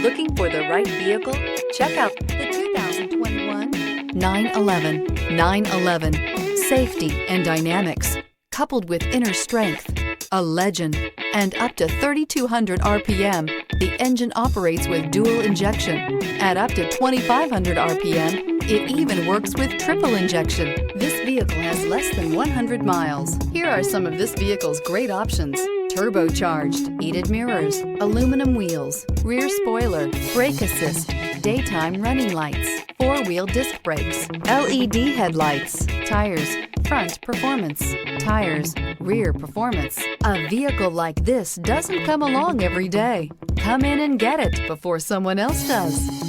Looking for the right vehicle? Check out the 2021 911. 911. Safety and dynamics, coupled with inner strength, a legend, and up to 3,200 RPM, the engine operates with dual injection. At up to 2,500 RPM, it even works with triple injection. This vehicle has less than 100 miles. Here are some of this vehicle's great options: turbocharged, heated mirrors, aluminum wheels, rear spoiler, brake assist, daytime running lights, four-wheel disc brakes, LED headlights, tires, front performance, tires, rear performance. A vehicle like this doesn't come along every day. Come in and get it before someone else does.